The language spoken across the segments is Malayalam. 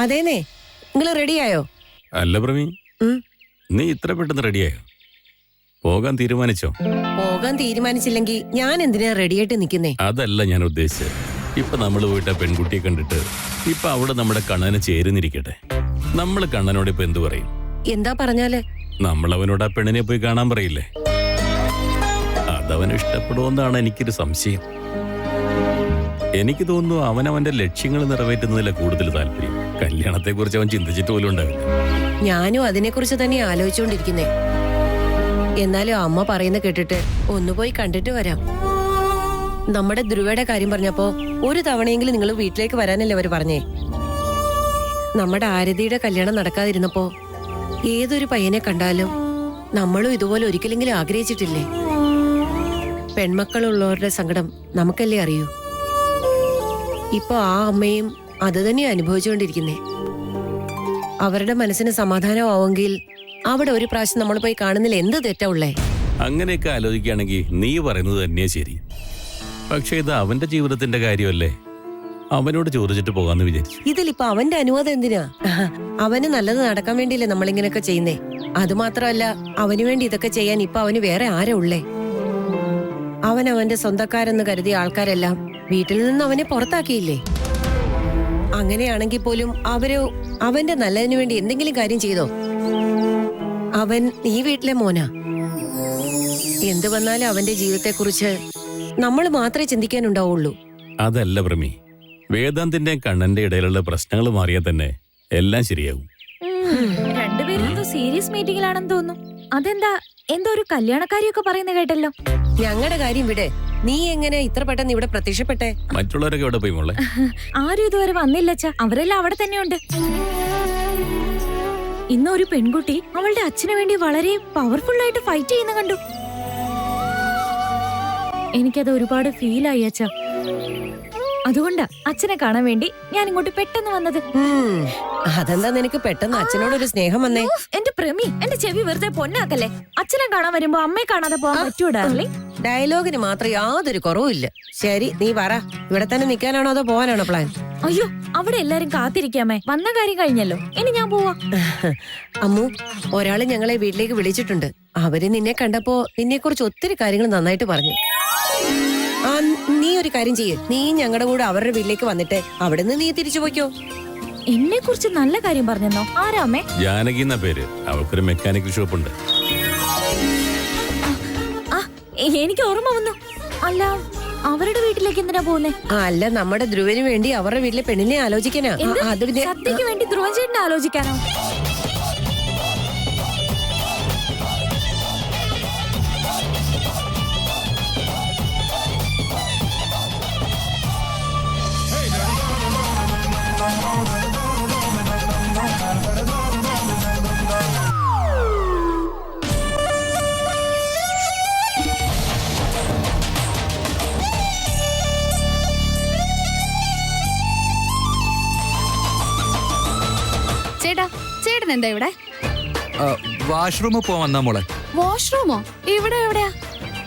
അതേനെ, നിങ്ങള് റെഡിയായോ? അല്ല പ്രവീൺ, നീ ഇത്ര പെട്ടെന്ന് റെഡിയായോ? പോകാൻ തീരുമാനിച്ചോ? പോകാൻ തീരുമാനിച്ചില്ലെങ്കിൽ ഞാൻ എന്തിനാ റെഡിയായിട്ട് നിൽക്കുന്നേ? അതല്ല ഞാൻ ഉദ്ദേശിച്ചത്. ഇപ്പൊ നമ്മൾ പോയിട്ട് പെൺകുട്ടിയെ കണ്ടിട്ട് ഇപ്പൊ അവിടെ നമ്മുടെ കണ്ണനെ ചേരുന്നിരിക്കട്ടെ, നമ്മൾ കണ്ണനോട് ഇപ്പൊ എന്തു പറയും? എന്താ പറഞ്ഞാല്? നമ്മൾ അവനോട് ആ പെണ്ണിനെ പോയി കാണാൻ പറയില്ലേ? അതവന് ഇഷ്ടപ്പെടുമെന്നാണ് എനിക്കൊരു സംശയം. എനിക്ക് തോന്നുന്നു അവനവന്റെ ലക്ഷ്യങ്ങൾ നിറവേറ്റുന്നതിലെ കൂടുതൽ താല്പര്യം. കല്യാണത്തെ കുറിച്ച് അവൻ ചിന്തിച്ചിട്ട് പോലും ഉണ്ടാവില്ല. ഞാനും അതിനെക്കുറിച്ച് തന്നെ ആലോചിച്ചുകൊണ്ടിരിക്കുന്നേ. എന്നാലും അമ്മ പറയുന്ന കേട്ടിട്ട് ഒന്നുപോയി കണ്ടിട്ട് വരാം. നമ്മുടെ ധ്രുവയുടെ കാര്യം പറഞ്ഞപ്പോ ഒരു തവണയെങ്കിലും നിങ്ങൾ വീട്ടിലേക്ക് വരാനല്ലേ അവര് പറഞ്ഞേ. നമ്മുടെ ആരതിയുടെ കല്യാണം നടക്കാതിരുന്നപ്പോ ഏതൊരു പയ്യനെ കണ്ടാലും നമ്മളും ഇതുപോലെ ഒരിക്കലെങ്കിലും ആഗ്രഹിച്ചിട്ടില്ലേ? പെൺമക്കളുള്ളവരുടെ സങ്കടം നമുക്കല്ലേ അറിയൂ. ഇപ്പൊ ആ അമ്മയും അത് തന്നെ അനുഭവിച്ചുകൊണ്ടിരിക്കുന്നേ. അവരുടെ മനസ്സിന് സമാധാനമാവെങ്കിൽ അവിടെ ഒരു പ്രാവശ്യം നമ്മൾ പോയി കാണുന്നതിൽ എന്ത് തെറ്റാ ഉള്ളേ? അങ്ങനെയൊക്കെ ആലോചിക്കുകയാണെങ്കിൽ നീ പറയുന്നത് തന്നെയാ ശരി. പക്ഷെ ഇത് അവന്റെ ജീവിതത്തിന്റെ കാര്യമല്ലേ, അവനോട് ചോദിച്ചിട്ട് പോകാന്ന് വിചാരിച്ചു. ഇതിലിപ്പോ അവന്റെ അനുവാദം എന്തിനാ? അവന് നല്ലത് നടക്കാൻ വേണ്ടിയല്ലേ നമ്മളിങ്ങനെയൊക്കെ ചെയ്യുന്നേ. അതുമാത്രമല്ല, അവന് വേണ്ടി ഇതൊക്കെ ചെയ്യാൻ ഇപ്പൊ അവന് വേറെ ആരാ ഉള്ളേ? അവൻ അവന്റെ സ്വന്തക്കാരെന്ന് കരുതിയ ആൾക്കാരെല്ലാം വീട്ടിൽ നിന്ന് അവനെ പുറത്താക്കിയില്ലേ? അങ്ങനെയാണെങ്കിൽ പോലും അവന്റെ നല്ലതിനു വേണ്ടി എന്തെങ്കിലും കാര്യം ചെയ്തോ? അവൻ ഈ വീട്ടിലെ മോനാ. എന്തു വന്നാലും അവന്റെ ജീവിതത്തെക്കുറിച്ച് നമ്മൾ മാത്രമേ ചിന്തിക്കാനുണ്ടാവുള്ളൂ. അതല്ല പ്രമി, വേദാന്തിന്റെ കണ്ണന്റെ ഇടയിലുള്ള പ്രശ്നങ്ങൾ മാറിയാൽ തന്നെ എല്ലാം ശരിയാവും. രണ്ടുപേരും എന്തോ സീരിയസ് മീറ്റിംഗിലാണെന്ന് തോന്നുന്നു. അതെന്താ, എന്തോ ഒരു കല്യാണക്കാരിയൊക്കെ പറയുന്ന കേട്ടല്ലോ. ഞങ്ങളുടെ കാര്യം വിടെ. നീ എങ്ങനെ ഇത്ര പെട്ടെന്ന് ഇവിടെ പ്രത്യക്ഷപ്പെട്ടെ? മറ്റുള്ളവരൊക്കെ ഇവിടെ പോയി മോളെ? ആരും ഇതുവരെ വന്നില്ലച്ചാ. അവരെല്ലാം അവിടെ തന്നെയുണ്ട്. ഇന്നൊരു പെൺകുട്ടി അവളുടെ അച്ഛന് വേണ്ടി വളരെ പവർഫുൾ ആയിട്ട് ഫൈറ്റ് ചെയ്യുന്ന കണ്ടു. എനിക്കത് ഒരുപാട് ഫീലായി അച്ഛാ. അതുകൊണ്ടാ അച്ഛനെ കാണാൻ വേണ്ടി ഞാൻ ഇങ്ങോട്ട് പെട്ടെന്ന് വന്നത്. അതെന്താ നിനക്ക് പെട്ടെന്ന് അച്ഛനോടൊരു സ്നേഹം വന്നേ? എന്റെ പ്രമി, എന്റെ ചെവി വെറുതെ പൊന്നാക്കല്ലേ. അച്ഛനെ കാണാൻ വരുമ്പോ അമ്മയെ കാണാതെ പോകാൻ പറ്റൂടാ? ഡയലോഗിന് മാത്രം യാതൊരു കുറവുമില്ല. ശരി, നീ പറ, ഇവിടെ തന്നെ നിൽക്കാനാണോ അതോ പോകാനാണോ പ്ലാൻ? അയ്യോ, അവിടെ എല്ലാരും കാത്തിരിക്കാമേ. വന്ന കാര്യം കഴിഞ്ഞല്ലോ, ഇനി ഞാൻ പോവാ. അമ്മു, ഒരാള് ഞങ്ങളെ വീട്ടിലേക്ക് വിളിച്ചിട്ടുണ്ട്. അവര് നിന്നെ കണ്ടപ്പോ നിന്നെ കുറിച്ച് ഒത്തിരി കാര്യങ്ങൾ നന്നായിട്ട് പറഞ്ഞു. നീ ഒരു കാര്യം ചെയ്യ്, നീ ഞങ്ങളുടെ കൂടെ അവരുടെ വീട്ടിലേക്ക് വന്നിട്ട് അവിടെ നിന്ന് നീ തിരിച്ചു പോയിക്കോ. എന്നെ കുറിച്ച് നല്ല കാര്യം പറഞ്ഞെന്നോ? ആരാമേ? ജാനകി എന്ന പേര്. അവൾക്കൊരു മെക്കാനിക്കൽ ഷോപ്പ് ഉണ്ട്. എനിക്ക് ഓർമ്മ വന്നു. അല്ല, അവരുടെ വീട്ടിലേക്ക് എന്തിനാ പോകുന്നേ? അല്ല, നമ്മുടെ ധ്രുവന് വേണ്ടി അവരുടെ വീട്ടിലെ പെണ്ണിനെ ആലോചിക്കാനാ. സത്യക്ക് വേണ്ടി ധ്രുവൻ ചേട്ടനെ ആലോചിക്കാനോ? ചേട്ടൻ എന്താ ഇവിടെ? വാഷ്റൂമിൽ പോവാ മോളെ. വാഷ്റൂമോ? ഇവിടെ എവിടെയാ?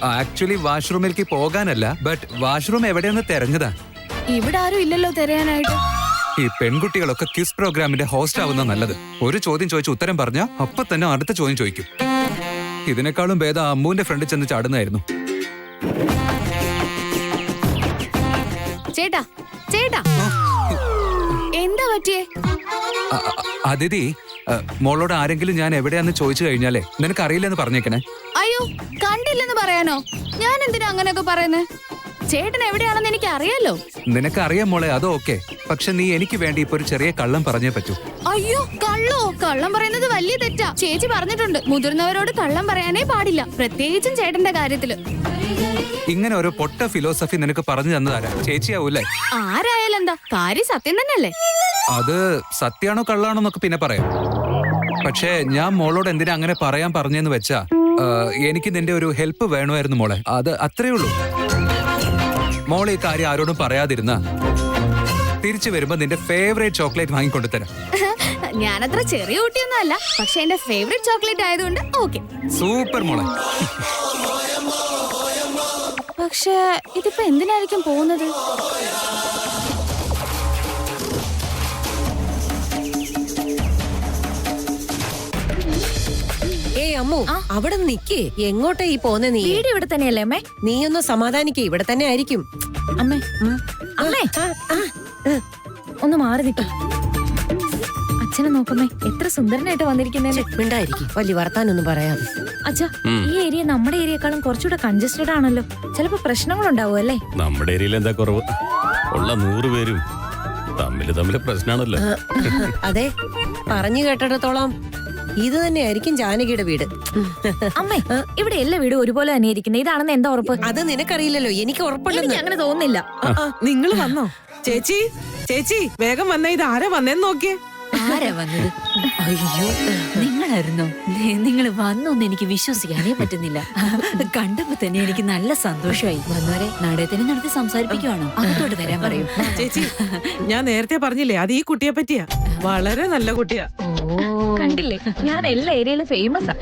ആക്ച്വലി വാഷ്റൂമിലേക്ക് പോകാനല്ല, ബട്ട് വാഷ്റൂം എവിടെയെന്ന് തെരഞ്ഞതാ. ഇവിടെ ആരും ഇല്ലല്ലോ തിരയാനായിട്ട്. ഈ പെൺകുട്ടികളൊക്കെ ക്വിസ് പ്രോഗ്രാമിന്റെ ഹോസ്റ്റ് ആവുന്ന നല്ലത്. ഒരു ചോദ്യം ചോദിച്ച് ഉത്തരം പറഞ്ഞ അപ്പൊ തന്നെ അടുത്ത ചോദ്യം ചോദിക്കും. ഇതിനേക്കാളും ഭേദം അമ്മുവിന്റെ ഫ്രണ്ട് ചെന്ന് ചാടുന്നായിരുന്നു. ചേട്ടാ, ചേട്ടാ, എന്താ പറ്റിയേ? അതിഥി, മോളോട് ആരെങ്കിലും ഞാൻ എവിടെയാന്ന് ചോദിച്ചു കഴിഞ്ഞാലേ നിനക്ക് അറിയില്ലെന്ന് പറഞ്ഞേക്കണേ. അയ്യോ, കണ്ടില്ലെന്ന് പറയാനോ? ഞാൻ എന്തിനാ അങ്ങനെയൊക്കെ പറയുന്നത്? ചേട്ടൻ എവിടെയാണെന്ന് എനിക്ക് അറിയാലോ. നിനക്ക് അറിയാം മോളെ, അതോ ഓക്കെ. പക്ഷെ നീ എനിക്ക് വേണ്ടി ഇപ്പൊ ഒരു ചെറിയ കള്ളം പറഞ്ഞേ പറ്റൂ. അയ്യോ, കള്ളോ? കള്ളം പറയുന്നത് വലിയ തെറ്റാ. ചേച്ചി പറഞ്ഞിട്ടുണ്ട്, മുതിർന്നവരോട് കള്ളം പറയാനേ പാടില്ല, പ്രത്യേകിച്ചും ചേട്ടന്റെ കാര്യത്തില്. ഇങ്ങനെ ഒരു പൊട്ട ഫിലോസഫി നിനക്ക് പറഞ്ഞു തന്നതാരാ? ചേച്ചിയാവൂല്ലേ? ആരായാലും എന്താ, കാര്യം സത്യം തന്നെയല്ലേ? അത് സത്യാണോ കള്ളാണോ എന്നൊക്കെ പിന്നെ പറയാം. പക്ഷേ ഞാൻ മോളോട് എന്തിനാ അങ്ങനെ പറയാൻ പറഞ്ഞെന്ന് വെച്ചാ, എനിക്ക് നിന്റെ ഒരു ഹെൽപ്പ് വേണമായിരുന്നു മോളെ. അത് അത്രേ ഉള്ളൂ. മോളെ ഈ കാര്യം ആരോടും പറയാതിരുന്ന തിരിച്ചു വരുമ്പോ നിന്റെ ഫേവറേറ്റ് ചോക്ലേറ്റ് വാങ്ങിക്കൊണ്ടു തരാം. ഞാനത്ര ചെറിയ കുട്ടിയൊന്നും അല്ല, പക്ഷെ എന്റെ ഫേവറേറ്റ് ചോക്ലേറ്റ് ആയതുകൊണ്ട് ഓക്കെ. സൂപ്പർ മോളെ. പക്ഷെ ഇതിപ്പോ എന്തിനായിരിക്കും പോകുന്നത്? അമ്മു അവിടെ നിക്കേ. എങ്ങോട്ടാ ഈ പോന്നെ നീ? വീട് ഇവിടെ തന്നെയല്ലേ അമ്മേ? നീ ഒന്ന് സമാധാനിക്കേ, ഇവിടെ തന്നെ ആയിരിക്കും. അമ്മേ അമ്മേ ഒന്ന് മാറി നിൽക്കും. അച്ഛനെ നോക്കമ്മേ, എത്ര സുന്ദരനായിട്ട് വന്നിരിക്കുന്നേ. മിണ്ടായിരിക്കും, വലിയ വർത്താനൊന്നും പറയാം. അച്ഛാ, ഈ ഏരിയ നമ്മുടെ ഏരിയക്കാളും കുറച്ചുകൂടെ കൺജസ്റ്റഡ് ആണല്ലോ. ചിലപ്പോ പ്രശ്നങ്ങളുണ്ടാവും അല്ലേ? നമ്മുടെ ഏരിയയിൽ എന്താ കുറവ്? ഉള്ള 100 പേരും തമ്മില് പ്രശ്നമാണല്ലോ. അതെ, പറഞ്ഞു കേട്ടിടത്തോളം ഇത് തന്നെയായിരിക്കും ജാനകിയുടെ വീട്. അമ്മേ, ഇവിടെ എല്ലാ വീടും ഒരുപോലെ തന്നെ ഇരിക്കുന്നത്. ഇതാണെന്ന് എന്താ ഉറപ്പ്? അത് നിനക്കറിയില്ലല്ലോ, എനിക്ക് ഉറപ്പുണ്ടെന്ന്. എനിക്ക് അങ്ങനെ തോന്നുന്നില്ല. നിങ്ങൾ വന്നോ? ചേച്ചി ചേച്ചി വേഗം വന്നേ. ഇത് ആരാ വന്നേന്ന് നോക്കിയേ. ആരാ വന്നത്? അയ്യോ, നിങ്ങളായിരുന്നോ? നിങ്ങൾ വന്നൊന്നും എനിക്ക് വിശ്വസിക്കാനേ പറ്റുന്നില്ല. കണ്ടപ്പോ തന്നെ എനിക്ക് നല്ല സന്തോഷമായി. വന്നവരെ നാടകത്തിന് നടത്തി സംസാരിപ്പിക്കുവാണോ? അങ്ങോട്ട് വരാൻ പറയൂ. ചേച്ചി, ഞാൻ നേരത്തെ പറഞ്ഞില്ലേ, അത് ഈ കുട്ടിയെ പറ്റിയാ. വളരെ നല്ല കുട്ടിയാ. കണ്ടില്ലേ, ഞാൻ എല്ലാ ഏരിയയിലും ഫേമസ് ആ.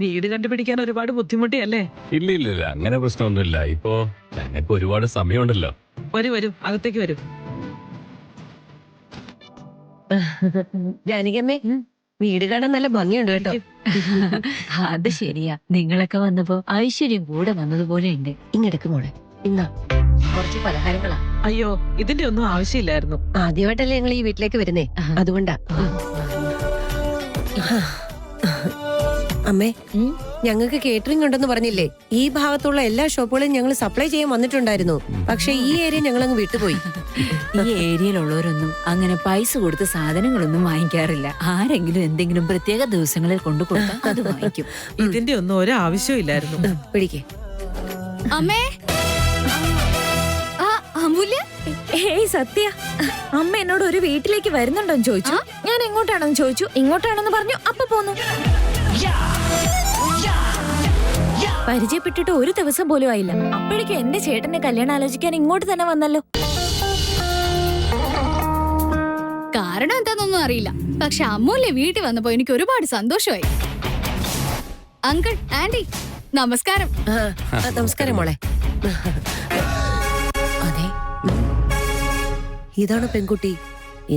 വീട് കണ്ടുപിടിക്കാൻ ഒരുപാട് ബുദ്ധിമുട്ടിയല്ലേ? ഇല്ല, അങ്ങനെ പ്രശ്നമൊന്നുമില്ല. ഇപ്പോ ഞങ്ങൾക്ക് ഒരുപാട് സമയമുണ്ടല്ലോ. വരൂ വരൂ, അകത്തേക്ക് വരൂ. ജാനകിയമ്മേ, വീട് കാണാൻ നല്ല ഭംഗിയുണ്ട് കേട്ടോ. അത് ശരിയാ, നിങ്ങളൊക്കെ വന്നപ്പോ ഐശ്വര്യം കൂടെ വന്നതുപോലെ ഉണ്ട്. ഇങ്ങെടുക്ക് മോളെ, ഇന്നാ കുറച്ച് പലഹാരങ്ങളാ. അയ്യോ, ഇതിന്റെ ഒന്നും ആവശ്യമില്ലായിരുന്നു. ആദ്യമായിട്ടല്ലേ ഞങ്ങൾ ഈ വീട്ടിലേക്ക് വരുന്നേ, അതുകൊണ്ടാ. അമ്മേ, ഞങ്ങൾക്ക് കേറ്ററിംഗ് ഉണ്ടെന്ന് പറഞ്ഞില്ലേ? ഈ ഭാഗത്തുള്ള എല്ലാ ഷോപ്പുകളും ഞങ്ങൾ സപ്ലൈ ചെയ്യാൻ വന്നിട്ടുണ്ടായിരുന്നു. പക്ഷെ ഈ ഏരിയ ഞങ്ങൾ അങ്ങ് വിട്ടുപോയി. ഈ ഏരിയയിലുള്ളവരൊന്നും അങ്ങനെ പൈസ കൊടുത്ത് സാധനങ്ങളൊന്നും വാങ്ങിക്കാറില്ല. ആരെങ്കിലും എന്തെങ്കിലും പ്രത്യേക ദിവസങ്ങളിൽ കൊണ്ടു കൊടുത്താൽ അത് വാങ്ങിക്കും. ഇതിന്റെ ഒന്നും ഒരു ആവശ്യമില്ലായിരുന്നു. പിടിക്കേ. അമ്മേ, അമൂല്യ, ഏയ് സത്യ, അമ്മ എന്നോട് ഒരു വീട്ടിലേക്ക് വരുന്നുണ്ടോന്ന് ചോദിച്ചു. ഞാൻ എങ്ങോട്ടാണെന്ന് ചോദിച്ചു. ഇങ്ങോട്ടാണെന്ന് പറഞ്ഞു. അപ്പൊ പോന്നു. പരിചയപ്പെട്ടിട്ട് ഒരു ദിവസം പോലും ആയില്ല. അപ്പോഴേക്കും എന്റെ ചേട്ടന്റെ കല്യാണം ആലോചിക്കാൻ ഇങ്ങോട്ട് തന്നെ വന്നല്ലോ. കാരണം എന്താണെന്നൊന്നും അറിയില്ല. പക്ഷെ അമൂല്യ വീട്ടിൽ വന്നപ്പോ എനിക്ക് ഒരുപാട് സന്തോഷമായി. അങ്കിൾ, ആന്റി, നമസ്കാരം. നമസ്കാരം മോളെ. അതെ, ഇതാണ് പെൺകുട്ടി.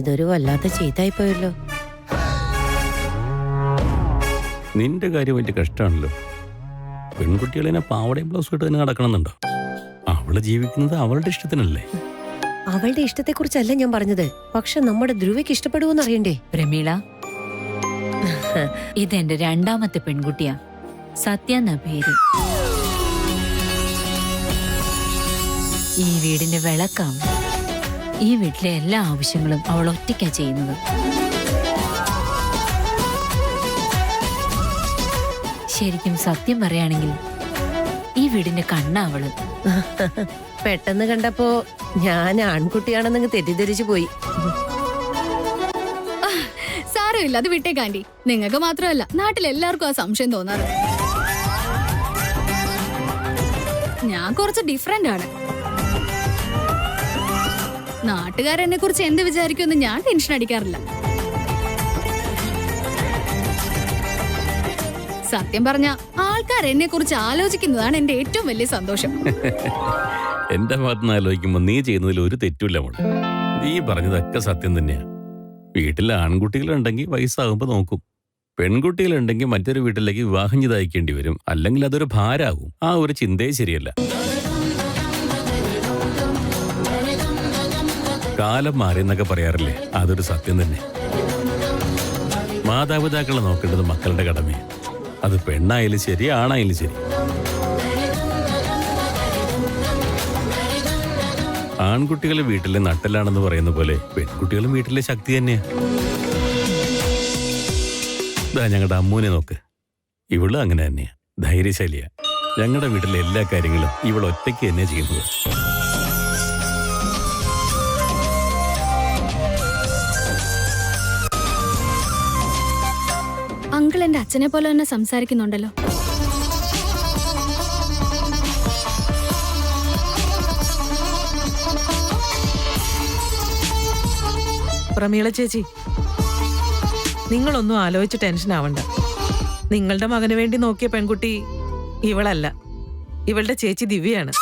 ഇതൊരു വല്ലാത്ത ചെയ്തായിപ്പോയല്ലോ. നിന്റെ കാര്യം വലിയ കഷ്ടമാണല്ലോ. പെൺകുട്ടികളെ പാവടയും ബ്ലൗസും ഇട്ട് തന്നെ നടക്കണമെന്നുണ്ടോ? അവള് ജീവിക്കുന്നത് അവളുടെ ഇഷ്ടത്തിനല്ലേ? അവളുടെ ഇഷ്ടത്തെ കുറിച്ചല്ല ഞാൻ പറഞ്ഞത്. പക്ഷെ നമ്മുടെ ധ്രുവയ്ക്ക് ഇഷ്ടപ്പെടുവോന്ന് അറിയണ്ടേ? പ്രമീള, ഇതെന്റെ രണ്ടാമത്തെ പെൺകുട്ടിയാ. സത്യ എന്ന പേര്. ഈ വീടിന്റെ വിളക്കാണ്. ഈ വീട്ടിലെ എല്ലാ ആവശ്യങ്ങളും അവൾ ഒറ്റയ്ക്കാ ചെയ്യുന്നത്. ശരിക്കും സത്യം പറയുകയാണെങ്കിൽ ഈ വീടിന്റെ കണ്ണാ അവള്. പെട്ടെന്ന് കണ്ടപ്പോ ഞാൻ ആൺകുട്ടിയാണെന്നങ്ങ് തെറ്റിദ്ധരിച്ചു പോയി. സാരമില്ല, അത് വിട്ടേക്കാണ്ടി. നിങ്ങൾക്ക് മാത്രമല്ല, നാട്ടിലെല്ലാവർക്കും ആ സംശയം തോന്നാറ്. ഞാൻ കുറച്ച് ഡിഫറെന്റ് ആണ്. നാട്ടുകാരെന്നെ കുറിച്ച് എന്ത് വിചാരിക്കുമെന്ന് ഞാൻ ടെൻഷൻ അടിക്കാറില്ല. സത്യം പറഞ്ഞ ആൾക്കാർ എന്നെ കുറിച്ച് ആലോചിക്കുന്നതാണ് എന്റെ ഏറ്റവും വലിയ സന്തോഷം. എന്റെ ഭാഗത്തുനിന്ന് ആലോചിക്കുമ്പോ നീ ചെയ്യുന്നതിൽ ഒരു തെറ്റുമില്ല മോളെ. നീ പറഞ്ഞതൊക്കെ സത്യം തന്നെയാ. വീട്ടിൽ ആൺകുട്ടികളുണ്ടെങ്കിൽ വയസ്സാകുമ്പോ നോക്കും. പെൺകുട്ടികളുണ്ടെങ്കിൽ മറ്റൊരു വീട്ടിലേക്ക് വിവാഹം ചെയ്ത് അയക്കേണ്ടി വരും. അല്ലെങ്കിൽ അതൊരു ഭാരമാകും. ആ ഒരു ചിന്തയെ ശരിയല്ല. കാലം മാറിയെന്നൊക്കെ പറയാറില്ലേ, അതൊരു സത്യം തന്നെ. മാതാപിതാക്കളെ നോക്കേണ്ടത് മക്കളുടെ കടമയാണ്. അത് പെണ്ണായാലും ശരി, ആണായാലും ശരി. ആൺകുട്ടികൾ വീട്ടിലെ നട്ടലാണെന്ന് പറയുന്ന പോലെ പെൺകുട്ടികളും വീട്ടിലെ ശക്തി തന്നെയാ. ഇതാ ഞങ്ങളുടെ അമ്മൂനെ നോക്ക്. ഇവള് അങ്ങനെ തന്നെയാ, ധൈര്യശാലിയാ. ഞങ്ങളുടെ വീട്ടിലെ എല്ലാ കാര്യങ്ങളും ഇവൾ ഒറ്റയ്ക്ക് തന്നെ ചെയ്യുന്നത്. അങ്കിൾ എന്റെ അച്ഛനെ പോലെ തന്നെ സംസാരിക്കുന്നുണ്ടല്ലോ. പ്രമീള ചേച്ചി, നിങ്ങളൊന്നും ആലോചിച്ച് ടെൻഷൻ ആവണ്ട. നിങ്ങളുടെ മകന് വേണ്ടി നോക്കിയ പെൺകുട്ടി ഇവളല്ല, ഇവളുടെ ചേച്ചി ദിവ്യയാണ്.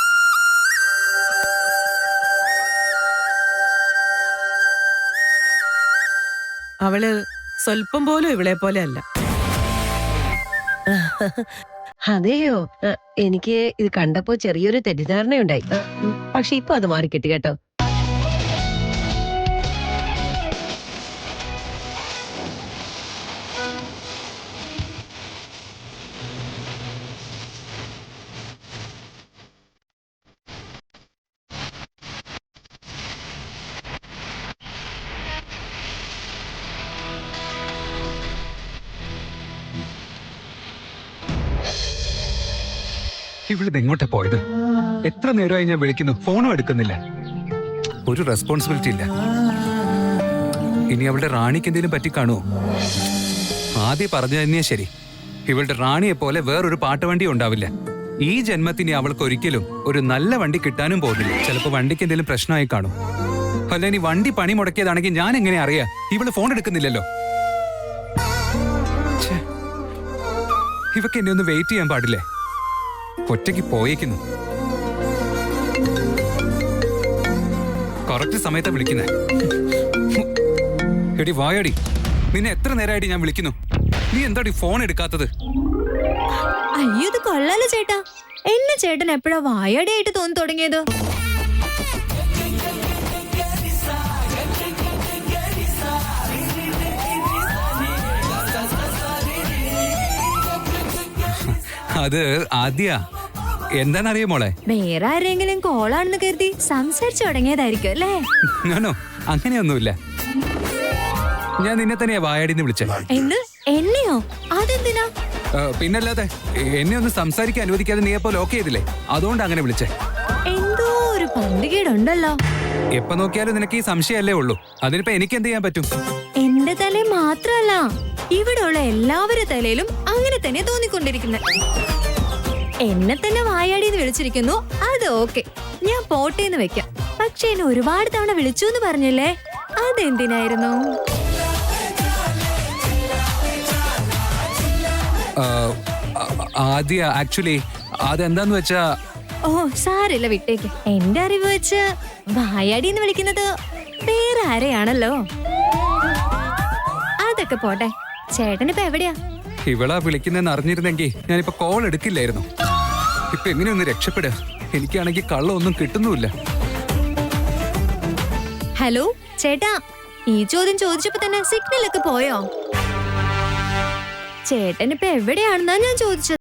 അവള് സ്വല്പം പോലും ഇവളെ പോലെ അല്ല. അതെയോ? എനിക്ക് ഇത് കണ്ടപ്പോ ചെറിയൊരു തെറ്റിദ്ധാരണയുണ്ടായി. പക്ഷെ ഇപ്പൊ അത് മാറിക്കിട്ടി കേട്ടോ. ഇവിടുന്ന് എങ്ങോട്ടാ പോയത്? എത്ര നേരമായി ഞാൻ വിളിക്കുന്നു, ഫോണും എടുക്കുന്നില്ല. ഒരു റെസ്പോൺസിബിലിറ്റി ഇല്ല. ഇനി അവളുടെ റാണിക്ക് എന്തെങ്കിലും പറ്റിക്കാണോ? ആദ്യം പറഞ്ഞു തന്നെയാ ശരി. ഇവളുടെ റാണിയെ പോലെ വേറൊരു പാട്ടുവണ്ടി ഉണ്ടാവില്ല. ഈ ജന്മത്തിന് അവൾക്ക് ഒരിക്കലും ഒരു നല്ല വണ്ടി കിട്ടാനും പോകുന്നില്ല. ചിലപ്പോ വണ്ടിക്ക് എന്തെങ്കിലും പ്രശ്നമായി കാണും. അല്ല, ഇനി വണ്ടി പണി മുടക്കിയതാണെങ്കിൽ ഞാൻ എങ്ങനെ അറിയാ? ഇവള് ഫോൺ എടുക്കുന്നില്ലല്ലോ. ഛെ, ഇവക്ക് എന്നെ ഒന്ന് വെയിറ്റ് ചെയ്യാൻ പാടില്ലേ? ഒറ്റയ്ക്ക് പോയേക്കുന്നു. കറക്റ്റ് സമയത്താ വിളിക്കുന്നേ. എടി വായടി, നിന്നെ എത്ര നേരമായിട്ട് ഞാൻ വിളിക്കുന്നു. നീ എന്താടി ഫോൺ എടുക്കാത്തത്? അയ്യോ, ഇത് കൊള്ളാലോ ചേട്ടാ. എന്നെ ചേട്ടൻ എപ്പോഴാ വായാടിയായിട്ട് തോന്നി തുടങ്ങിയത്? അത് ആദ്യ എന്താണെന്നറിയോ മോളെ? വേറെ ആരെങ്കിലും കോളാണെന്ന് കരുതി സംസാരിച്ചു തുടങ്ങിയതായിരിക്കും അല്ലേ? ഞാനോ അങ്ങനെയൊന്നുമില്ല. ഞാൻ നിന്നെ തന്നെയാ വായാടിന്ന് വിളിച്ചേ. എന്ത്? എന്നെയോ? അതെന്തിനാ? പിന്നല്ലാതെ എന്നെ ഒന്ന് സംസാരിക്കാൻ അനുവദിക്കാതെ നീ എപ്പോ ലോക്ക് ചെയ്തില്ലേ, അതുകൊണ്ട് അങ്ങനെ വിളിച്ചേ. എന്തോ ഒരു പന്തികേടുണ്ടല്ലോ. എപ്പോ നോക്കിയാലും നിനക്ക് ഈ സംശയമല്ലേ ഉള്ളൂ. അതിനിപ്പോ എനിക്ക് എന്ത് ചെയ്യാൻ പറ്റും? എന്റെ തലയിൽ മാത്രല്ല, ഇവിടെയുള്ള എല്ലാവരുടെ തലയിലും അങ്ങനെ തന്നെ തോന്നിക്കൊണ്ടിരിക്കുന്നത്. എന്നെ തന്നെ വായാടിന്ന് വിളിച്ചിരിക്കുന്നു, അത് ഓക്കെ, ഞാൻ പോട്ടേന്ന് വെക്കാം. പക്ഷെ എന്നെ ഒരുപാട് തവണ വിളിച്ചു എന്ന് പറഞ്ഞില്ലേ, അതെന്തിനായിരുന്നു? ആദ്യ ആക്ച്വലി അതെന്താന്ന് വെച്ചാ. ഓ സാരില്ല, വിട്ടേക്ക്. എന്റെ അറിവ് വെച്ച് വായാടിന്ന് വിളിക്കുന്നത് വേറെ ആരെയാണല്ലോ. അതൊക്കെ പോട്ടെ, ചേട്ടനിപ്പോ എവിടെയാ? ഇവളാ വിളിക്കുന്നെന്ന് അറിഞ്ഞിരുന്നെങ്കിൽ ഞാനിപ്പോ കോൾ എടുക്കില്ലായിരുന്നു. ഇപ്പൊ എങ്ങനെയൊന്ന് രക്ഷപ്പെടുക? എനിക്കാണെങ്കിൽ കള്ളൊന്നും കിട്ടുന്നുമില്ല. ഹലോ ചേട്ടാ, ഈ ചോദ്യം ചോദിച്ചപ്പോ തന്നെ സിഗ്നൽ ഒക്കെ പോയോ? ചേട്ടനിപ്പോ എവിടെയാണെന്നാ ഞാൻ ചോദിച്ചത്.